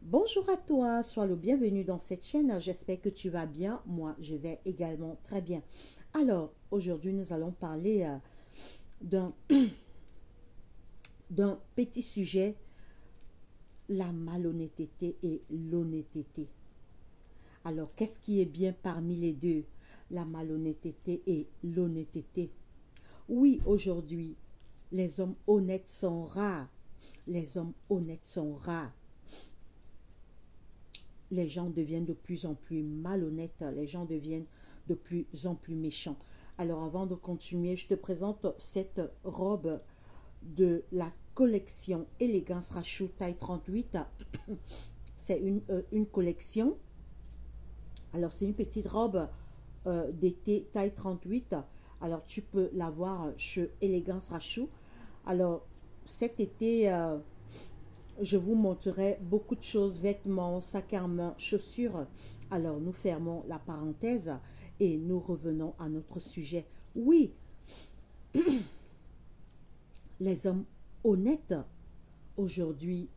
Bonjour à toi, sois le bienvenu dans cette chaîne. J'espère que tu vas bien. Moi, je vais également très bien. Alors, aujourd'hui, nous allons parler d'un d'un petit sujet, la malhonnêteté et l'honnêteté. Alors, qu'est-ce qui est bien parmi les deux? La malhonnêteté et l'honnêteté. Oui, aujourd'hui, les hommes honnêtes sont rares. Les hommes honnêtes sont rares. Les gens deviennent de plus en plus malhonnêtes, les gens deviennent de plus en plus méchants. Alors avant de continuer, je te présente cette robe de la collection Élégance Rachou taille 38. C'est une collection. Alors c'est une petite robe d'été taille 38. Alors tu peux l'avoir chez Élégance Rachou. Alors cet été, je vous montrerai beaucoup de choses, vêtements, sacs à main, chaussures. Alors, nous fermons la parenthèse et nous revenons à notre sujet. Oui, les hommes honnêtes, aujourd'hui,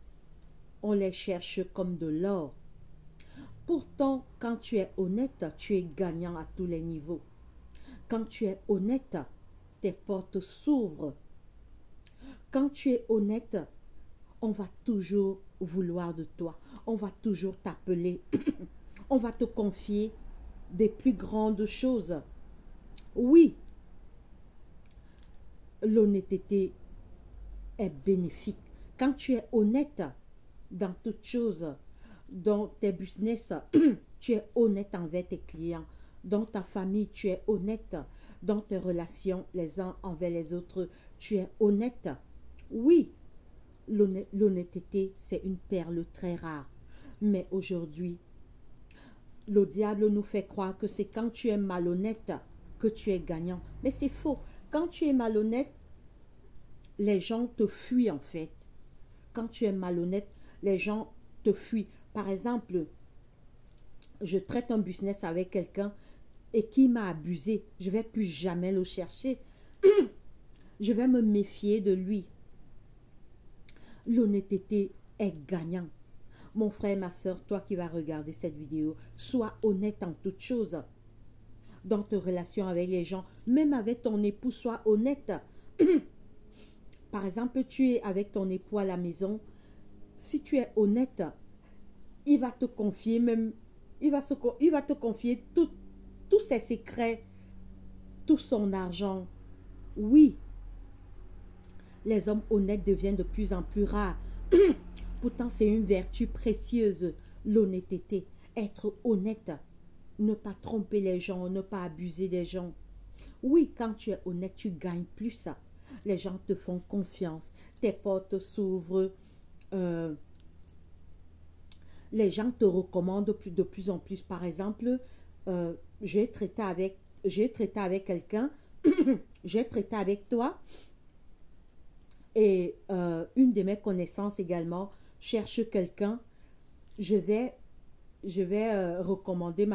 on les cherche comme de l'or. Pourtant, quand tu es honnête, tu es gagnant à tous les niveaux. Quand tu es honnête, tes portes s'ouvrent. Quand tu es honnête, on va toujours vouloir de toi. On va toujours t'appeler. On va te confier des plus grandes choses. Oui, l'honnêteté est bénéfique. Quand tu es honnête dans toutes choses, dans tes business, tu es honnête envers tes clients. Dans ta famille, tu es honnête. Dans tes relations les uns envers les autres, tu es honnête. Oui, l'honnêteté, c'est une perle très rare. Mais aujourd'hui, le diable nous fait croire que c'est quand tu es malhonnête que tu es gagnant. Mais c'est faux. Quand tu es malhonnête, les gens te fuient en fait. Quand tu es malhonnête, les gens te fuient. Par exemple, je traite un business avec quelqu'un et qui m'a abusé. Je ne vais plus jamais le chercher. Je vais me méfier de lui. L'honnêteté est gagnant. Mon frère, ma soeur, toi qui vas regarder cette vidéo, sois honnête en toutes choses. Dans tes relations avec les gens, même avec ton époux, sois honnête. Par exemple, tu es avec ton époux à la maison. Si tu es honnête, il va te confier même, il va te confier tous ses secrets, tout son argent. Oui, les hommes honnêtes deviennent de plus en plus rares. Pourtant, c'est une vertu précieuse, l'honnêteté. Être honnête, ne pas tromper les gens, ne pas abuser des gens. Oui, quand tu es honnête, tu gagnes plus. Les gens te font confiance, tes portes s'ouvrent, les gens te recommandent de plus en plus. Par exemple, j'ai traité avec quelqu'un, j'ai traité avec toi, et une de mes connaissances également cherche quelqu'un. Je vais recommander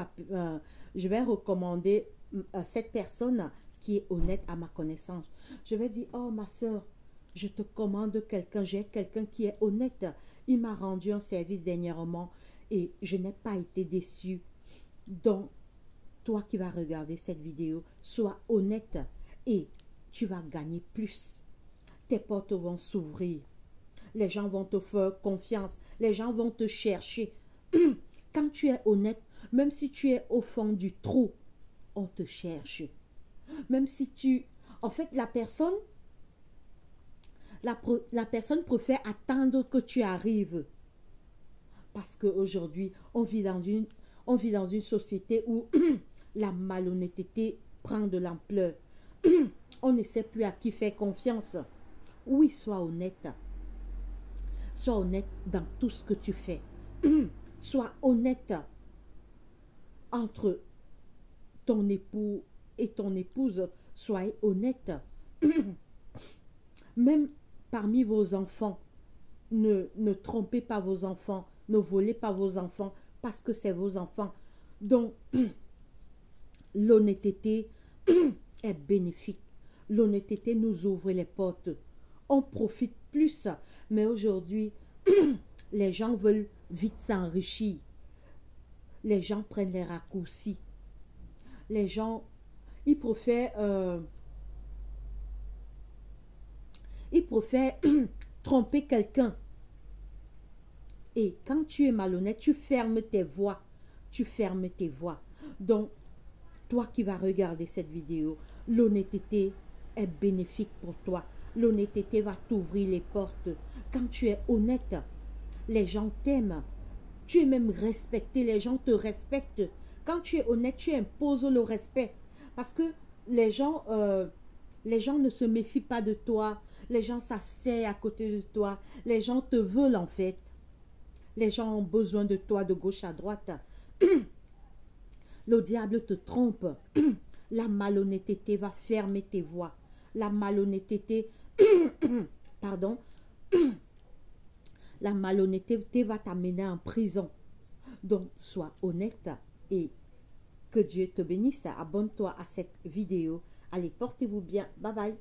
cette personne qui est honnête à ma connaissance. Je vais dire, oh ma soeur, je te commande quelqu'un, j'ai quelqu'un qui est honnête. Il m'a rendu un service dernièrement et je n'ai pas été déçue. Donc, toi qui vas regarder cette vidéo, sois honnête et tu vas gagner plus. Tes portes vont s'ouvrir. Les gens vont te faire confiance. Les gens vont te chercher. Quand tu es honnête, même si tu es au fond du trou, on te cherche. Même si tu... En fait, la personne préfère attendre que tu arrives. Parce qu'aujourd'hui, on vit dans une société où la malhonnêteté prend de l'ampleur. On ne sait plus à qui faire confiance. Oui, sois honnête. Sois honnête dans tout ce que tu fais. Sois honnête entre ton époux et ton épouse. Soyez honnête. Même parmi vos enfants, ne trompez pas vos enfants. Ne volez pas vos enfants parce que c'est vos enfants. Donc, l'honnêteté est bénéfique. L'honnêteté nous ouvre les portes. On profite plus. Mais aujourd'hui, Les gens veulent vite s'enrichir. Les gens prennent les raccourcis. Les gens, ils préfèrent tromper quelqu'un. Et quand tu es malhonnête, tu fermes tes voies. Tu fermes tes voies. Donc, toi qui vas regarder cette vidéo, l'honnêteté est bénéfique pour toi. L'honnêteté va t'ouvrir les portes. Quand tu es honnête, les gens t'aiment. Tu es même respecté. Les gens te respectent. Quand tu es honnête, tu imposes le respect. Parce que les gens ne se méfient pas de toi. Les gens s'asseyent à côté de toi. Les gens te veulent en fait. Les gens ont besoin de toi de gauche à droite. Le diable te trompe. La malhonnêteté va fermer tes voies. La malhonnêteté, pardon, la malhonnêteté va t'amener en prison. Donc, sois honnête et que Dieu te bénisse. Abonne-toi à cette vidéo. Allez, portez-vous bien. Bye bye.